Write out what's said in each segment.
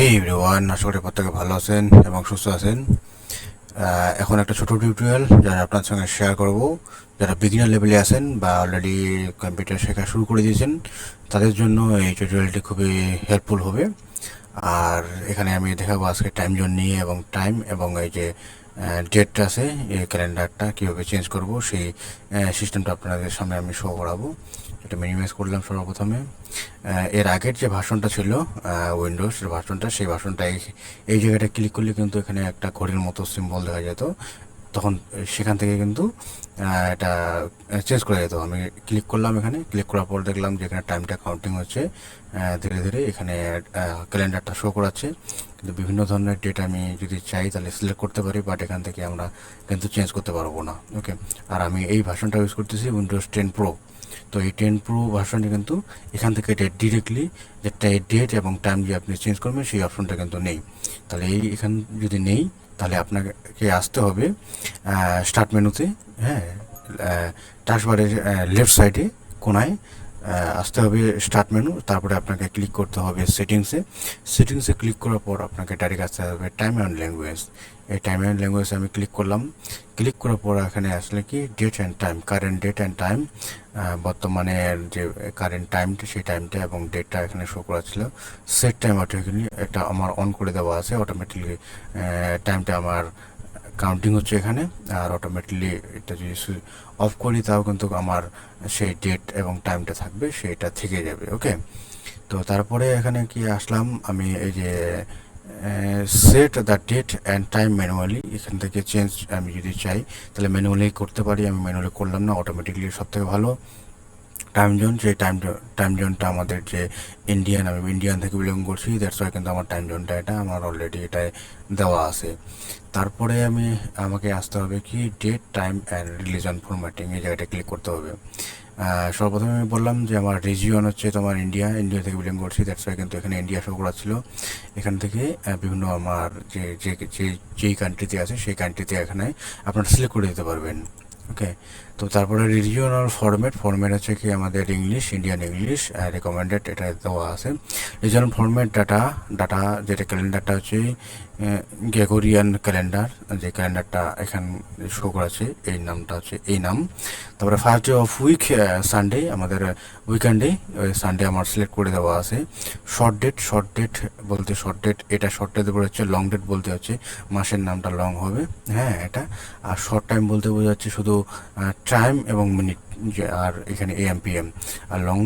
হেই everyone, আশা করি প্রত্যেকে ভালো আছেন এবং সুস্থ আছেন। এখন একটা ছোট টিউটোরিয়াল যারা আপনার সঙ্গে শেয়ার করব, যারা বিগিনার লেভেলে আছেন বা অলরেডি কম্পিউটার শেখা শুরু করে দিয়েছেন, তাদের জন্য এই টিউটোরিয়ালটি খুবই হেল্পফুল হবে। আর এখানে আমি দেখাবো আজকে টাইম জোন নিয়ে, এবং টাইম এবং এই যে ডেটটা আছে, এই ক্যালেন্ডারটা কীভাবে চেঞ্জ করব সেই সিস্টেমটা আপনাদের সামনে আমি শো করাবো। এটা মিনিমাইজ করলাম সর্বপ্রথমে। এর আগের যে ভার্সনটা ছিল উইন্ডোজের ভার্সনটা, সেই ভার্সনটা এই জায়গাটা ক্লিক করলে কিন্তু এখানে একটা ঘড়ির মতো সিম্বল দেখা যেত। তখন সেখান থেকে কিন্তু এটা চেঞ্জ করে যেত। আমি ক্লিক করলাম, এখানে ক্লিক করার পর দেখলাম যে এখানে টাইমটা কাউন্টিং হচ্ছে ধীরে ধীরে। এখানে ক্যালেন্ডারটা শো করাচ্ছে, কিন্তু বিভিন্ন ধরনের ডেট আমি যদি চাই তাহলে সিলেক্ট করতে পারি, বাট এখান থেকে আমরা কিন্তু চেঞ্জ করতে পারবো না। ওকে, আর আমি এই ভার্সনটা ইউজ করতেছি উইন্ডোজ 10 প্রো। তো এই 10 প্রো ভার্সনটি কিন্তু এখান থেকে ডিরেক্টলি যেটা ডেট এবং টাইম যে আপনি চেঞ্জ করবেন সেই অপশনটা কিন্তু নেই। তাহলে এখান যদি নেই, তাহলে আপনাকে আসতে হবে স্টার্ট মেনুতে। হ্যাঁ, টাস্কবারের লেফট সাইডে কোনায় আসতে হবে স্টার্ট মেনু, তারপরে আপনাকে ক্লিক করতে হবে সেটিংসে ক্লিক করার পর আপনাকে ডাইরেক্ট আসতে হবে টাইম অ্যান্ড ল্যাঙ্গুয়েজ। এই টাইম অ্যান্ড ল্যাঙ্গুয়েজ আমি ক্লিক করলাম। ক্লিক করার পর এখানে আসলে কি date and time, current date and time, বর্তমানে যে কারেন্ট টাইমটা সেই টাইমটা এবং ডেটটা এখানে শো করা ছিল। সেট টাইম অটোমেটিক্যালি এটা আমার অন করে দেওয়া আছে, অটোমেটিকলি টাইমটা আমার কাউন্টিং হচ্ছে এখানে। আর অটোমেটিকলি এটা যদি অফ করি তাও কিন্তু আমার সেই ডেট এবং টাইমটা থাকবে, সেটা থেকে যাবে। ওকে, তো তারপরে এখানে কি আসলাম আমি, এই যে set the date and time manually, এখান থেকে চেঞ্জ আমি যদি চাই তাহলে ম্যানুয়ালি করতে পারি। আমি ম্যানুয়ালি করলাম না, অটোমেটিকলি সব থেকে ভালো। টাইম জোন, সেই টাইম জোনটা আমাদের যে ইন্ডিয়ান, আমি ইন্ডিয়ান থেকে বিলং করছি, দ্যাটস ওয়াই কিন্তু আমার টাইম জোনটা এটা আমার অলরেডি এটাই দেওয়া আছে। তারপরে আমাকে আসতে হবে কি date time and region formatting, এই জায়গাটা ক্লিক করতে হবে। সর্বপ্রথমে আমি বললাম যে আমার রিজিয়ন হচ্ছে তোমার ইন্ডিয়া থেকে বিলং করছি, দ্যাটস ওয়াই কিন্তু এখানে ইন্ডিয়া শো করা ছিল। এখান থেকে বিভিন্ন আমার যেই কান্ট্রিতে আছে সেই কান্ট্রিতে এখানে আপনারা সিলেক্ট করে দিতে পারবেন। ওকে, তো তারপরে রিজিওনাল ফরম্যাট হচ্ছে কি আমাদের ইংলিশ, ইন্ডিয়ান ইংলিশ রেকমেন্ডেড, এটা দেওয়া আছে। রিজিওনাল ফরম্যাট ডাটা যেটা ক্যালেন্ডারটা হচ্ছে গ্রেগরিয়ান ক্যালেন্ডার, যে ক্যালেন্ডারটা এখান শো করেছে এই নামটা হচ্ছে এই নাম। তারপরে first day of week Sunday, আমাদের উইকেন্ডে সানডে আমার সিলেক্ট করে দেওয়া আছে। শর্ট ডেট বলতে এটা শর্ট ডেট বলে হচ্ছে, লং ডেট বলতে হচ্ছে মাসের নামটা লং হবে। হ্যাঁ, এটা। আর শর্ট টাইম বলতে বোঝাচ্ছে শুধু টাইম এবং মিনিট, আর এখানে এএম পিএম। আর লং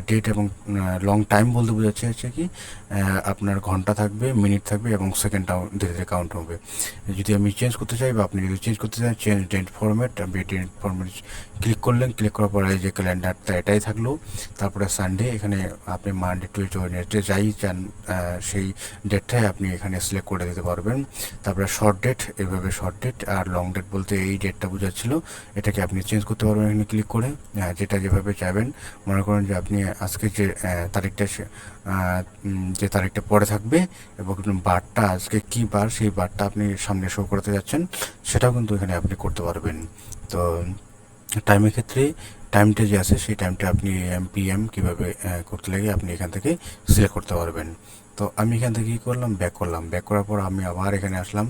ডেট এবং লং টাইম বলতে বোঝাচ্ছে হচ্ছে কি আপনার ঘন্টা থাকবে, মিনিট থাকবে এবং সেকেন্ডটাও ধীরে ধীরে কাউন্ট হবে। যদি আমি চেঞ্জ করতে চাই বা আপনি যদি চেঞ্জ করতে চান, চেঞ্জ ডেট ফরম্যাট, আমি ডেট ফরম্যাট ক্লিক করলেন। ক্লিক করার পরে যে ক্যালেন্ডারটা এটাই থাকলো। তারপরে সানডে, এখানে আপনি মানডে টু ওয়েডনেসডে যাই চান সেই ডেটটাই আপনি এখানে সিলেক্ট করে দিতে পারবেন। তারপরে শর্ট ডেট, এভাবে শর্ট ডেট। আর লং ডেট বলতে এই ডেটটা বোঝাচ্ছিল, এটাকে আপনি চেঞ্জ করতে পারবেন এখানে ক্লিক করে, যেটা যেভাবে চাইবেন। মনে করেন যে আপনি আজকে যে তারিখটা যে তারিখটা পরে থাকবে এবং বারটা আজকে কী বার, সেই বারটা আপনি সামনে শো করতে যাচ্ছেন, সেটাও কিন্তু এখানে আপনি করতে পারবেন। তো টাইমের ক্ষেত্রে টাইমটা যে আছে সেই টাইমটা আপনি এম পিএম কীভাবে করতে লাগে আপনি এখান থেকে সিলেক্ট করতে পারবেন। তো আমি এখান থেকে কী করলাম, ব্যাক করার পর আমি আবার এখানে আসলাম।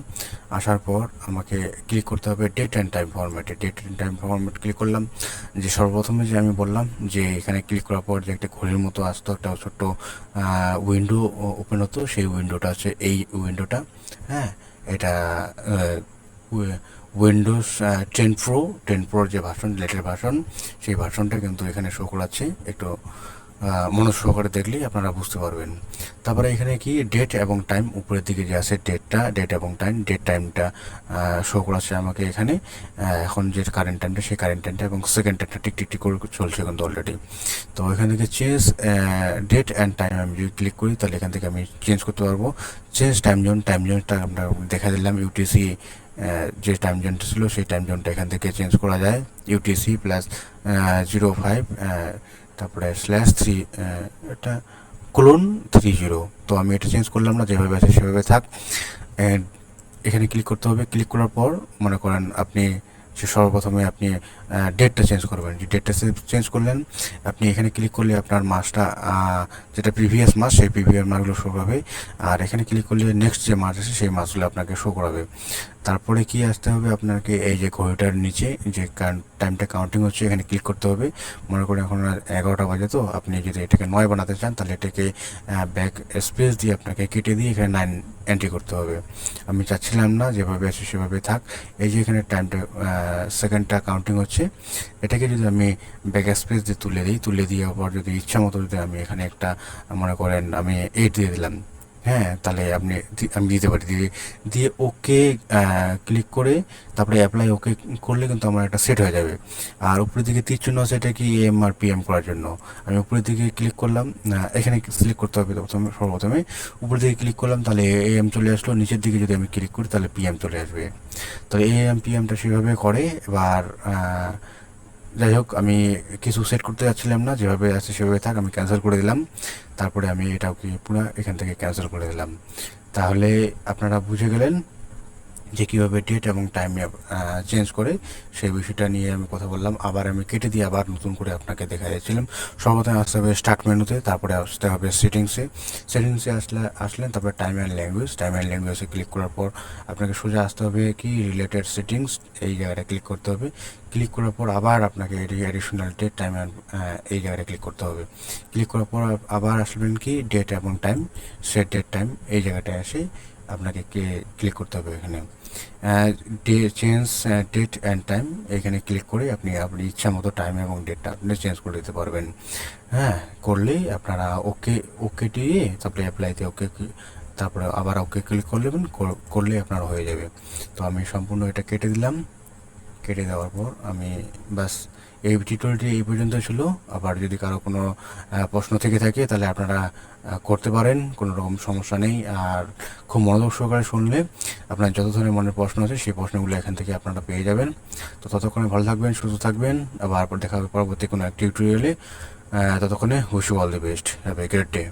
আসার পর আমাকে ক্লিক করতে হবে ডেট অ্যান্ড টাইম ফরম্যাটে। Date and time format click করলাম। যে সর্বপ্রথমে যে আমি বললাম যে এখানে ক্লিক করার পর যে একটা ঘড়ির মতো আসতো, একটা ছোট্ট উইন্ডো ওপেন হতো, সেই উইন্ডোটা হচ্ছে এই উইন্ডোটা। হ্যাঁ, এটা উইন্ডোজ 10 প্রোর যে ভার্সন, লেটেস্ট ভার্সন, সেই ভার্সনটা কিন্তু এখানে শো করাচ্ছে। একটু মনোযোগ সহকারে দেখলেই আপনারা বুঝতে পারবেন। তারপরে এখানে কি ডেট এবং টাইম, উপরের দিকে যে আছে ডেট এবং টাইম, ডেট টাইমটা শো করাচ্ছে আমাকে এখানে। এখন যে কারেন্ট টাইমটা, সেই কারেন্ট টাইমটা এবং সেকেন্ড টাইমটা টিক করে চলছে কিন্তু অলরেডি। তো এখান থেকে চেঞ্জ ডেট অ্যান্ড টাইম আমি যদি ক্লিক করি, তাহলে এখান থেকে আমি চেঞ্জ করতে পারবো। চেঞ্জ টাইমটা আমরা দেখা দিলাম ইউটিসি, যে টাইম জোনটা ছিল সেই টাইম জোনটা এখান থেকে চেঞ্জ করা যায়। ইউটিসি প্লাস 05, তারপরে /3, এটা :30। তো আমি এটা চেঞ্জ করলাম না, যেভাবে আছে সেভাবে থাক। এখানে ক্লিক করতে হবে। ক্লিক করার পর মনে করেন আপনি সে সর্বপ্রথমে আপনি ডেটটা চেঞ্জ করবেন। যে ডেটটা চেঞ্জ করলেন, আপনি এখানে ক্লিক করলে আপনার মাসটা যেটা প্রিভিয়াস মাস সেই প্রিভিয়াস মাসগুলো শো করাবে। আর এখানে ক্লিক করলে নেক্সট যে মাস আছে সেই মাসগুলো আপনাকে শো করাবে। তারপরে কি আসতে হবে আপনাকে, এই যে ঘড়িটার নিচে যে টাইমটা কাউন্টিং হচ্ছে এখানে ক্লিক করতে হবে। মনে করেন এখন 11টা বাজে, তো আপনি যদি এটাকে 9 বানাতে চান তাহলে এটাকে ব্যাক স্পেস দিয়ে আপনাকে কেটে দিয়ে এখানে 9 এন্ট্রি করতে হবে। আমি চাচ্ছিলাম না, যেভাবে আছে সেভাবে থাক। এই যে এখানে টাইমটা সেকেন্ডটা কাউন্টিং হচ্ছে, এটাকে যদি আমি ব্যাক স্পেস দিয়ে তুলে দিয়ে আবার যদি ইচ্ছা মতো যদি আমি এখানে একটা মনে করেন আমি 8 দিয়ে দিলাম, হ্যাঁ, তাহলে আমি দিতে পারি। দিয়ে ওকে ক্লিক করে তারপরে অ্যাপ্লাই ওকে করলে কিন্তু আমার একটা সেট হয়ে যাবে। আর উপরের দিকে তীর চিহ্ন আছে, এটা কি এম আর পিএম করার জন্য। আমি উপরের দিকে ক্লিক করলাম, এখানে সিলেক্ট করতে হবে সর্বপ্রথমে। উপরের দিকে ক্লিক করলাম তাহলে এম চলে আসলো, নিচের দিকে যদি আমি ক্লিক করি তাহলে পিএম চলে আসবে। তাহলে এম পিএমটা সেভাবে করে। এবার যাই হোক, আমি কিছু সেট করতে যাচ্ছিলাম না, যেভাবে আছে সেভাবে থাক, আমি ক্যান্সেল করে দিলাম। তারপরে আমি এটাকে পুরো এখান থেকে ক্যান্সেল করে দিলাম। তাহলে আপনারা বুঝে গেলেন যে কীভাবে ডেট এবং টাইম চেঞ্জ করে, সেই বিষয়টা নিয়ে আমি কথা বললাম। আবার আমি কেটে দিয়ে আবার নতুন করে আপনাকে দেখা যাচ্ছিলাম। সর্বপ্রথমে আসতে হবে স্টার্ট মেনুতে, তারপরে আসতে হবে সেটিংসে আসলেন, তারপরে টাইম অ্যান্ড ল্যাঙ্গুয়েজে ক্লিক করার পর আপনাকে সোজা আসতে হবে কি রিলেটেড সেটিংস, এই জায়গাটা ক্লিক করতে হবে। ক্লিক করার পর আবার আপনাকে অ্যাডিশনাল ডেট টাইম এই জায়গাটা ক্লিক করতে হবে। ক্লিক করার পর আবার আসবেন কি ডেট এবং টাইম, সেট ডেট টাইম, এই জায়গাটায় এসে আপনাকে ক্লিক করতে হবে। এখানে চেঞ্জ ডেট অ্যান্ড টাইম, এখানে ক্লিক করে আপনি ইচ্ছা মতো টাইম এবং ডেটটা আপনি চেঞ্জ করে দিতে পারবেন। হ্যাঁ, করলেই আপনারা ওকে দিয়ে তারপরে অ্যাপ্লাইতে ওকে, তারপরে আবার ওকে ক্লিক করলে আপনার হয়ে যাবে। তো আমি সম্পূর্ণ এটা কেটে দিলাম। কেটে দেওয়ার পর আমি বাস, এই টিউটোরিয়ালটি এই পর্যন্ত ছিল। আবার যদি কারো কোনো প্রশ্ন থেকে থাকে তাহলে আপনারা করতে পারেন, কোনো রকম সমস্যা নেই। আর খুব মনোযোগ সহকারে শুনলে আপনার যত ধরনের মনের প্রশ্ন আছে সেই প্রশ্নগুলো এখান থেকে আপনারা পেয়ে যাবেন। তো ততক্ষণে ভালো থাকবেন, সুস্থ থাকবেন। আবার দেখা হবে পরবর্তী কোনো এক টিউটোরিয়ালে। ততক্ষণে wish you all the best, have a great day.